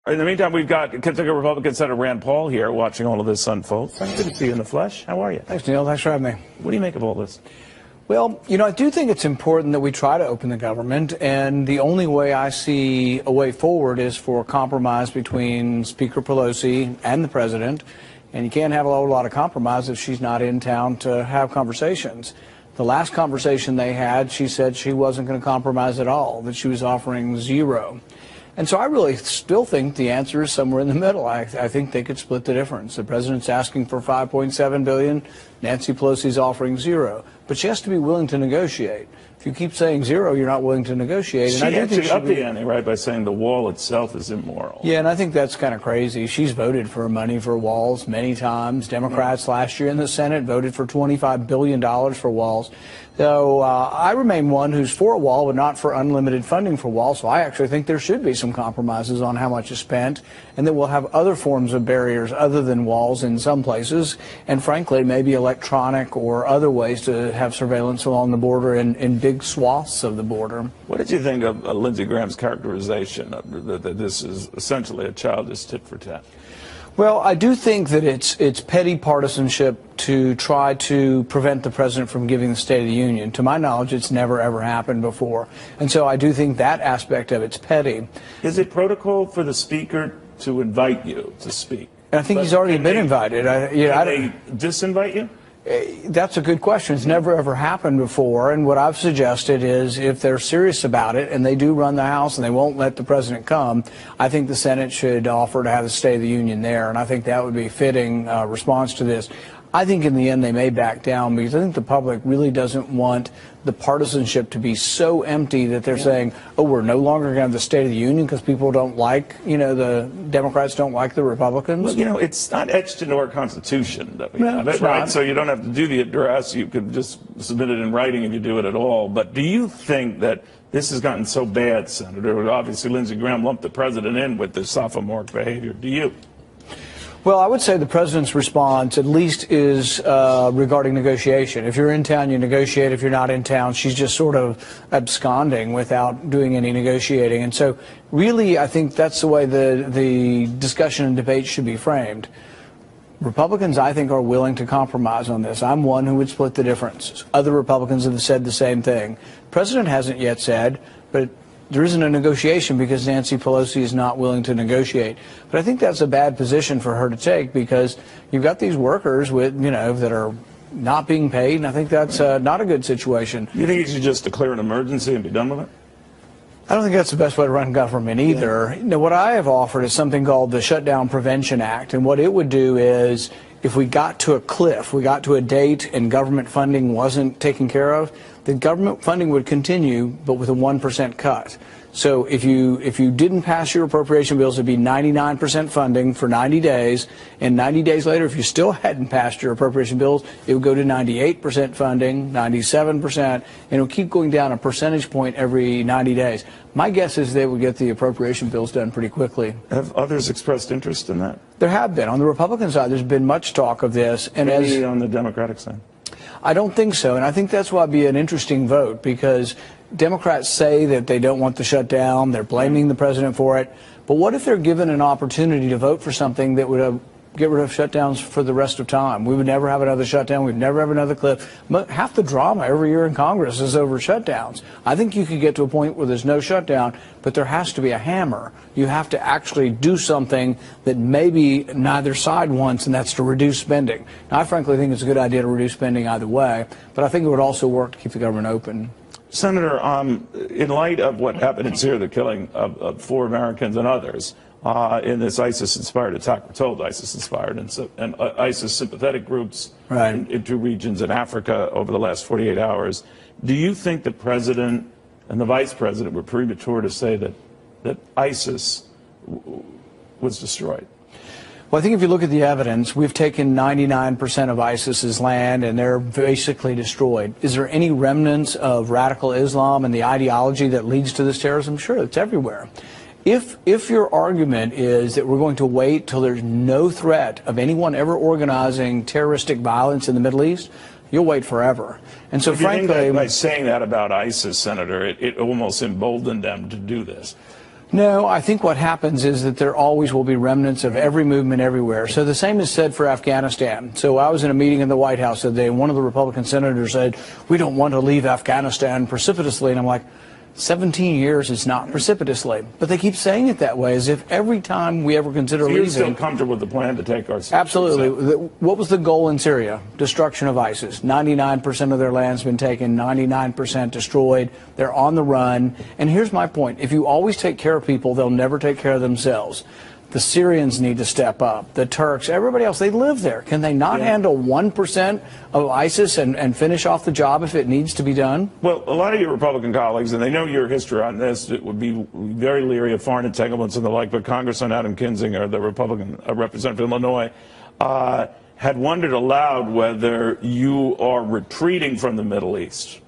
In the meantime, we've got Kentucky Republican Senator Rand Paul here watching all of this unfold. Frank, good to see you in the flesh. How are you? Thanks, Neil. Thanks for having me. What do you make of all this? Well, I do think it's important that we try to open the government, and the only way I see a way forward is for a compromise between Speaker Pelosi and the president, and you can't have a whole lot of compromise if she's not in town to have conversations. The last conversation they had, she said she wasn't going to compromise at all, that she was offering zero. And so I really still think the answer is somewhere in the middle. I think they could split the difference. The president's asking for $5.7 billion. Nancy Pelosi's offering zero. But she has to be willing to negotiate. If you keep saying zero, you're not willing to negotiate. She actually upped the ante, right, by saying the wall itself is immoral. Yeah, and I think that's kind of crazy. She's voted for money for walls many times. Democrats last year in the Senate voted for $25 billion for walls. So I remain one who's for a wall, but not for unlimited funding for walls. So I actually think there should be some compromises on how much is spent, and that we'll have other forms of barriers other than walls in some places, and frankly, maybe electronic or other ways to have surveillance along the border in big swaths of the border. What did you think of Lindsey Graham's characterization that this is essentially a childish tit for tat? Well, I do think that it's petty partisanship to try to prevent the president from giving the State of the Union. To my knowledge, it's never, ever happened before. And so I do think that aspect of it's petty. Is it protocol for the speaker to invite you to speak? And I think he's already been invited. Can they disinvite you? That's a good question. It's never, ever happened before. And what I've suggested is if they're serious about it and they do run the House and they won't let the president come, I think the Senate should offer to have the State of the Union there. And I think that would be a fitting response to this. I think in the end they may back down because I think the public really doesn't want the partisanship to be so empty that they're saying, oh, we're no longer going to have the State of the Union because people don't like, the Democrats don't like the Republicans. Well, it's not etched into our Constitution that we have it, right? So you don't have to do the address. You could just submit it in writing if you do it at all. But do you think that this has gotten so bad, Senator? Obviously, Lindsey Graham lumped the president in with this sophomoric behavior. Do you? Well, I would say the president's response at least is regarding negotiation. If you're in town, you negotiate. If you're not in town, she's just sort of absconding without doing any negotiating. And so really, I think that's the way the discussion and debate should be framed. Republicans, I think, are willing to compromise on this. I'm one who would split the difference. Other Republicans have said the same thing. The president hasn't yet said, but there isn't a negotiation because Nancy Pelosi is not willing to negotiate. But I think that's a bad position for her to take because you've got these workers with, that are not being paid, and I think that's not a good situation. You think you should just declare an emergency and be done with it? I don't think that's the best way to run government either. What I have offered is something called the Shutdown Prevention Act, and what it would do is if we got to a cliff, we got to a date and government funding wasn't taken care of, the government funding would continue, but with a 1% cut. So if you didn't pass your appropriation bills, it'd be 99% funding for 90 days, and 90 days later, if you still hadn't passed your appropriation bills, it would go to 98% funding, 97%, and it would keep going down a percentage point every 90 days. My guess is they would get the appropriation bills done pretty quickly. Have others expressed interest in that? There have been. On the Republican side, there's been much talk of this. And maybe on the Democratic side? I don't think so, and I think that's why it'd be an interesting vote because Democrats say that they don't want the shutdown, they're blaming the president for it, but what if they're given an opportunity to vote for something that would get rid of shutdowns for the rest of time? We would never have another shutdown, we'd never have another cliff. Half the drama every year in Congress is over shutdowns. I think you could get to a point where there's no shutdown, but there has to be a hammer. You have to actually do something that maybe neither side wants, and that's to reduce spending. Now, I frankly think it's a good idea to reduce spending either way, but I think it would also work to keep the government open. Senator, in light of what happened in Syria, the killing of 4 Americans and others, in this ISIS-inspired attack, we're told ISIS-inspired, and ISIS-sympathetic groups in 2 regions in Africa over the last 48 hours, do you think the president and the vice president were premature to say that ISIS was destroyed? Well, I think if you look at the evidence, we've taken 99% of ISIS's land, and they're basically destroyed. Is there any remnants of radical Islam and the ideology that leads to this terrorism? Sure, it's everywhere. If your argument is that we're going to wait till there's no threat of anyone ever organizing terroristic violence in the Middle East, you'll wait forever. And so, frankly, by saying that about ISIS, Senator, it almost emboldened them to do this. No, I think what happens is that there always will be remnants of every movement everywhere. So the same is said for Afghanistan. So I was in a meeting in the White House the other day, and one of the Republican senators said, we don't want to leave Afghanistan precipitously. And I'm like, 17 years is not precipitously. But they keep saying it that way, as if every time we ever consider leaving. You're still comfortable with the plan to take our... Absolutely. What was the goal in Syria? Destruction of ISIS. 99% of their land's been taken, 99% destroyed. They're on the run. And here's my point. If you always take care of people, they'll never take care of themselves. The Syrians need to step up. The Turks, everybody else, they live there. Can they not handle 1% of ISIS and finish off the job if it needs to be done? Well, a lot of your Republican colleagues, and they know your history on this, it would be very leery of foreign entanglements and the like, but Congressman Adam Kinzinger, the Republican representative from Illinois, had wondered aloud whether you are retreating from the Middle East.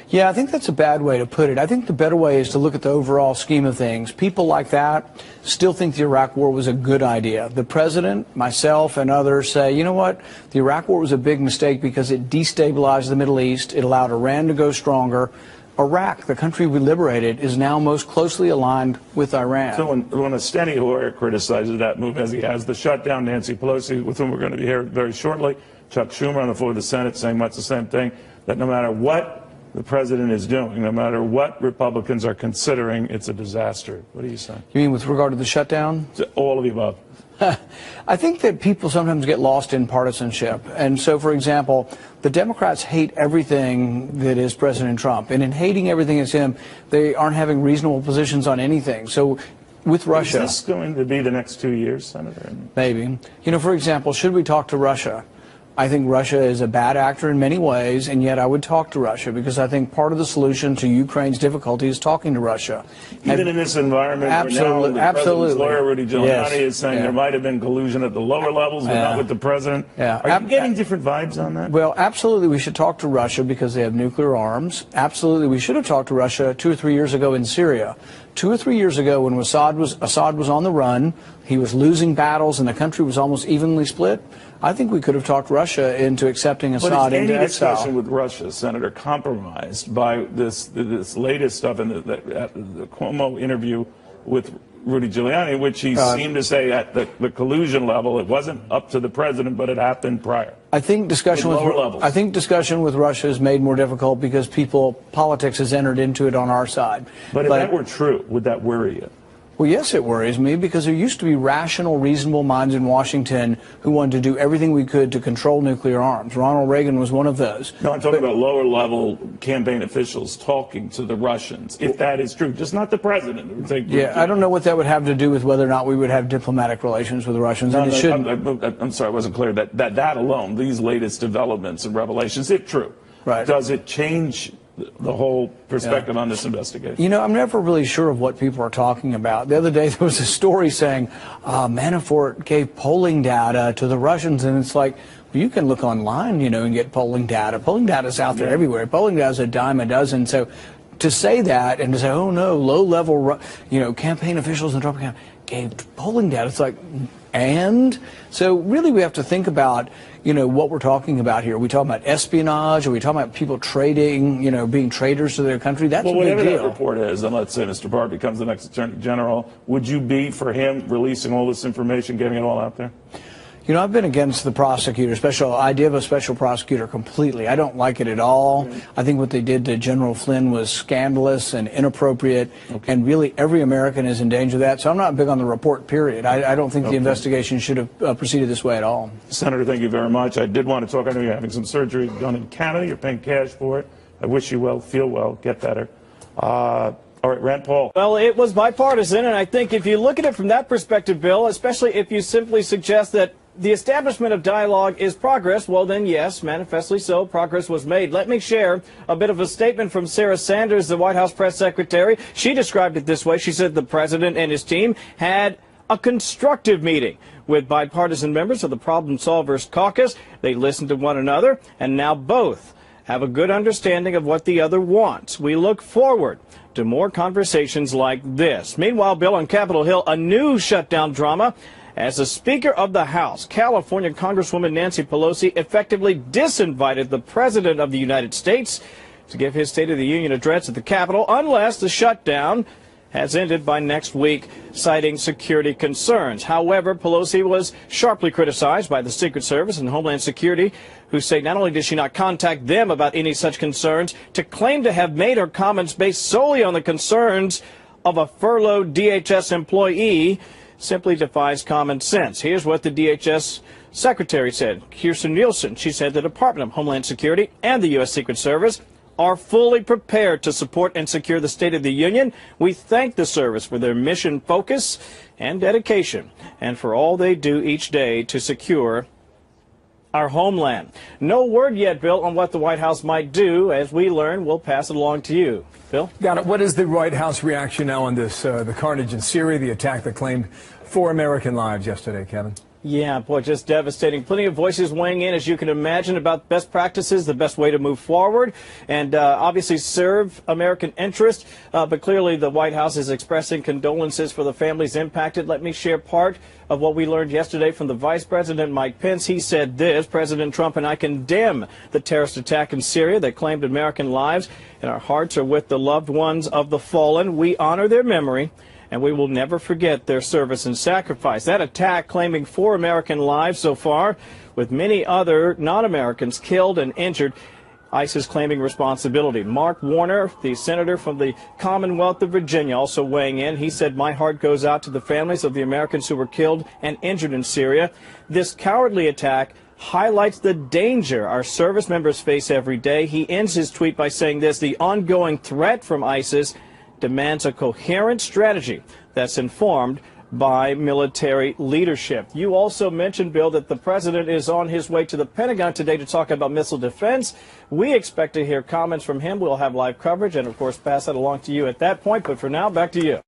Yeah, I think that's a bad way to put it. I think the better way is to look at the overall scheme of things. People like that still think the Iraq War was a good idea. The president, myself, and others say, you know what, the Iraq War was a big mistake because it destabilized the Middle East. It allowed Iran to go stronger. Iraq, the country we liberated, is now most closely aligned with Iran. So when a Steny Hoyer criticizes that move, as he has, the shutdown, Nancy Pelosi, with whom we're going to be here very shortly, Chuck Schumer on the floor of the Senate saying much the same thing, that no matter what the president is doing, no matter what Republicans are considering, it's a disaster. What do you say? You mean with regard to the shutdown? All of the above. I think that people sometimes get lost in partisanship. And so, for example, the Democrats hate everything that is President Trump. And in hating everything that's him, they aren't having reasonable positions on anything. So with Russia... Is this going to be the next 2 years, Senator? Maybe. You know, for example, should we talk to Russia? I think Russia is a bad actor in many ways, and yet I would talk to Russia because I think part of the solution to Ukraine's difficulty is talking to Russia. Even in this environment absolutely, where now the president's lawyer, Rudy Giuliani, yes. is saying there might have been collusion at the lower levels, but not with the president. Are you getting different vibes on that? Well, absolutely we should talk to Russia because they have nuclear arms. Absolutely we should have talked to Russia 2 or 3 years ago in Syria. 2 or 3 years ago when Assad was on the run, he was losing battles and the country was almost evenly split. I think we could have talked Russia into accepting Assad into exile. But is any discussion with Russia, Senator, compromised by this latest stuff in the Cuomo interview with Rudy Giuliani, which he seemed to say at the collusion level, it wasn't up to the president, but it happened prior? I think discussion with Russia is made more difficult because politics has entered into it on our side. But if that were true, would that worry you? Well, yes, it worries me because there used to be rational, reasonable minds in Washington who wanted to do everything we could to control nuclear arms. Ronald Reagan was one of those. No, I'm talking about lower-level campaign officials talking to the Russians, if that is true, just not the president. I don't know what that would have to do with whether or not we would have diplomatic relations with the Russians. And it shouldn't. I'm sorry, I wasn't clear. That alone, these latest developments and revelations, if true, does it change the whole perspective on this investigation? You know, I'm never really sure of what people are talking about. The other day there was a story saying Manafort gave polling data to the Russians, and it's like, well, you can look online, you know, and get polling data. Polling data is out there everywhere. Polling data is a dime a dozen. So to say that and to say, oh no, low-level, you know, campaign officials in Trump gave polling data, it's like, and so really we have to think about, you know, what we're talking about here. Are we talking about espionage? Are we talking about people trading, you know, being traitors to their country? That's a big deal. Well, whatever that report is, and let's say Mr. Barr becomes the next Attorney General, would you be for him releasing all this information, getting it all out there? You know, I've been against the prosecutor, idea of a special prosecutor completely. I don't like it at all. I think what they did to General Flynn was scandalous and inappropriate, and really every American is in danger of that. So I'm not big on the report, period. I don't think the investigation should have proceeded this way at all. Senator, thank you very much. I did want to talk. I know you're having some surgery done in Canada. You're paying cash for it. I wish you well, feel well, get better. All right, Rand Paul. Well, it was bipartisan, and I think if you look at it from that perspective, Bill, especially if you simply suggest that the establishment of dialogue is progress, well then yes, manifestly so, progress was made. Let me share a bit of a statement from Sarah Sanders, the White House press secretary. She described it this way. She said the president and his team had a constructive meeting with bipartisan members of the Problem Solvers Caucus. They listened to one another, and now both have a good understanding of what the other wants. We look forward to more conversations like this. Meanwhile, Bill, on Capitol Hill, a new shutdown drama as the Speaker of the House, California Congresswoman Nancy Pelosi, effectively disinvited the President of the United States to give his State of the Union address at the Capitol unless the shutdown has ended by next week, citing security concerns. However, Pelosi was sharply criticized by the Secret Service and Homeland Security, who say not only did she not contact them about any such concerns, to claim to have made her comments based solely on the concerns of a furloughed DHS employee simply defies common sense. Here's what the DHS Secretary said. Kirstjen Nielsen, she said the Department of Homeland Security and the U.S. Secret Service are fully prepared to support and secure the State of the Union. We thank the service for their mission focus and dedication and for all they do each day to secure our homeland. No word yet, Bill, on what the White House might do. As we learn, we'll pass it along to you. Bill? Got it. What is the White House reaction now on this, the carnage in Syria, the attack that claimed 4 American lives yesterday, Kevin? Yeah, boy, just devastating. Plenty of voices weighing in, as you can imagine, about best practices, the best way to move forward, and obviously serve American interest. But clearly the White House is expressing condolences for the families impacted. Let me share part of what we learned yesterday from the Vice President, Mike Pence. He said this: President Trump and I condemn the terrorist attack in Syria that claimed American lives, and our hearts are with the loved ones of the fallen. We honor their memory, and we will never forget their service and sacrifice. That attack claiming 4 American lives so far, with many other non-Americans killed and injured. ISIS claiming responsibility. Mark Warner, the senator from the Commonwealth of Virginia, also weighing in. He said, my heart goes out to the families of the Americans who were killed and injured in Syria. This cowardly attack highlights the danger our service members face every day. He ends his tweet by saying this: the ongoing threat from ISIS demands a coherent strategy that's informed by military leadership. You also mentioned, Bill, that the president is on his way to the Pentagon today to talk about missile defense. We expect to hear comments from him. We'll have live coverage and, of course, pass that along to you at that point. But for now, back to you.